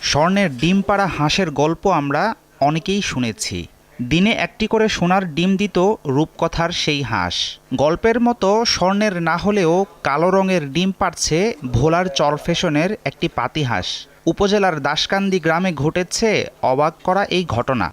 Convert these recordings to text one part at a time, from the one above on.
স্বর্ণের ডিম পাড়া হাঁসের গল্প আমরা অনেকেই শুনেছি। দিনে একটি করে সোনার ডিম দিত রূপকথার সেই হাঁস। গল্পের মতো স্বর্ণের না হলেও কালো রঙের ডিম পাড়ছে ভোলার চরফ্যাশনের একটি পাতিহাঁস। উপজেলার দাসকান্দি গ্রামে ঘটেছে অবাক করা এই ঘটনা।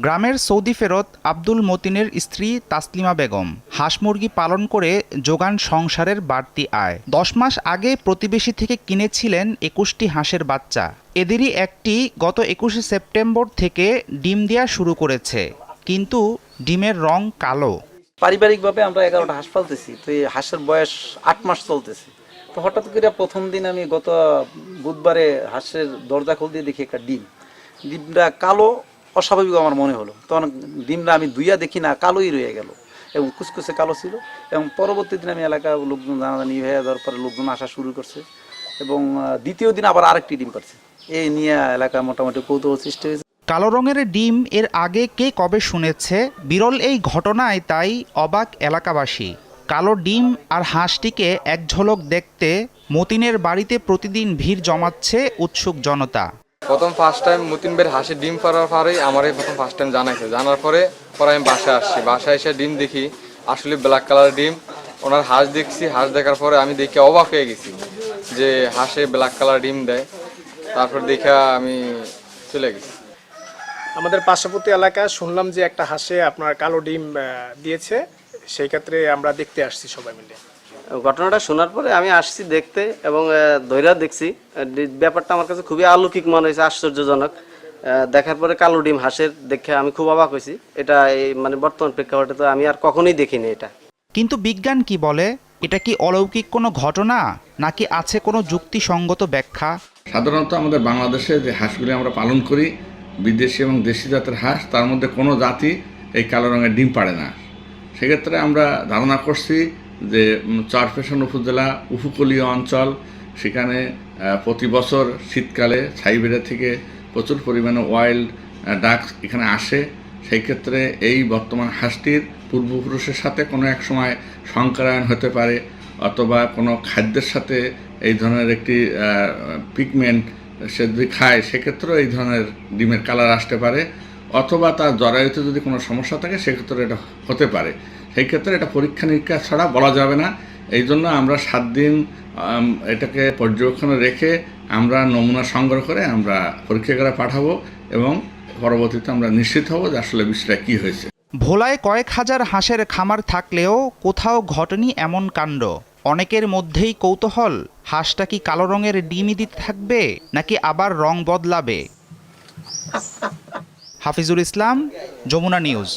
গ্রামের সৌদি ফেরত আব্দুল মতিনের স্ত্রী তাসলিমা বেগম হাঁস মুরগি পালন করে যোগান সংসারের বাড়তি আয়। 10 মাস আগে প্রতিবেশী থেকে কিনেছিলেন 21টি হাঁসের বাচ্চা। এদেরই একটি গত 21শে সেপ্টেম্বর থেকে ডিম দেওয়া শুরু করেছে, কিন্তু ডিমের রং কালো। পারিবারিকভাবে আমরা 11টা হাঁস পালতেছি, তো এই হাঁসের বয়স 8 মাস চলতেছে। তো হঠাৎ করে প্রথম দিন আমি গত বুধবারে হাঁসের দরজা খুলে দিয়ে দেখি একটা ডিমটা কালো, অস্বাভাবিক আমার মনে হলো। তখন ডিমটা আমি ধুইয়া দেখি না, কালোই রয়ে গেল এবং কুচকুচে কালো ছিল। এবং পরবর্তী দিন আমি এলাকার লোকজন জানাজানি হয়ে যাওয়ার পরে লোকজন আসা শুরু করছে এবং দ্বিতীয় দিন আবার আরেকটি ডিম পাচ্ছে। এই নিয়ে এলাকা মোটামুটি কৌতূহল সৃষ্টি হয়েছে। কালো রঙের ডিম এর আগে কে কবে শুনেছে? বিরল এই ঘটনায় তাই অবাক এলাকাবাসী। কালো ডিম আর হাঁসটিকে এক ঝলক দেখতে মতিনের বাড়িতে প্রতিদিন ভিড় জমাচ্ছে উৎসুক জনতা। প্রথম ফার্স্ট টাইম মতিন বের হাঁসের ডিম পাড়ার পরেই আমারই প্রথম ফার্স্ট টাইম জানাইছে। জানার পরে আমি বাসায় আসছি। বাসায় এসে ডিম দেখি, আসলে ব্ল্যাক কালার ডিম। ওনার হাঁস দেখছি, হাঁস দেখার পরে আমি দেখে অবাক হয়ে গেছি যে হাঁসে ব্ল্যাক কালার ডিম দেয়। তারপর দেখা আমি চলে গেছি। আমাদের পার্শ্ববর্তী এলাকায় শুনলাম যে একটা হাঁসে আপনার কালো ডিম দিয়েছে, সেই ক্ষেত্রে আমরা দেখতে আসছি সবাই মিলে। ঘটনাটা শোনার পরে আমি আসছি দেখতে এবং ধৈর্য দেখছি। ব্যাপারটা আমার কাছে খুবই অলৌকিক মনে হয়েছে, আশ্চর্যজনক। দেখার পরে কালো ডিম হাঁসের দেখে আমি খুব অবাক হয়েছি। এটা মানে বর্তমান প্রেক্ষাপটে তো আমি আর কখনোই দেখিনি এটা। কিন্তু বিজ্ঞান কি বলে? এটা কি অলৌকিক কোনো ঘটনা, নাকি আছে কোনো যুক্তিসঙ্গত ব্যাখ্যা? সাধারণত আমাদের বাংলাদেশে যে হাঁসগুলি আমরা পালন করি, বিদেশি এবং দেশি জাতের হাঁস, তার মধ্যে কোনো জাতি এই কালো রঙের ডিম পাড়ে না। সেক্ষেত্রে আমরা ধারণা করছি যে চরফ্যাশন উপজেলা উপকূলীয় অঞ্চল, সেখানে প্রতি বছর শীতকালে ছাইবেরিয়া থেকে প্রচুর পরিমাণে ওয়াইল্ড ডাক এখানে আসে। সেই ক্ষেত্রে এই বর্তমান হাঁসটির পূর্বপুরুষের সাথে কোনো এক সময় সংকরায়ন হতে পারে, অথবা কোনো খাদ্যের সাথে এই ধরনের একটি পিগমেন্ট সে যদি খায়, সেক্ষেত্রেও এই ধরনের ডিমের কালার আসতে পারে, অথবা তার জরায়ুতে যদি কোনো সমস্যা থাকে সেক্ষেত্রে এটা হতে পারে। সেই ক্ষেত্রে এটা পরীক্ষা নিরীক্ষা ছাড়া বলা যাবে না। এই জন্য আমরা 7 দিন এটাকে পর্যবেক্ষণে রেখে আমরা নমুনা সংগ্রহ করে আমরা পরীক্ষাগারে পাঠাবো এবং পরবর্তীতে আমরা নিশ্চিত হব যে আসলে বিষয়টা কী হয়েছে। ভোলায় কয়েক হাজার হাঁসের খামার থাকলেও কোথাও ঘটেনি এমন কাণ্ড। অনেকের মধ্যেই কৌতূহল, হাঁসটা কি কালো রঙের ডিমই দিতে থাকবে, নাকি আবার রং বদলাবে? হাফিজুল ইসলাম, যমুনা নিউজ।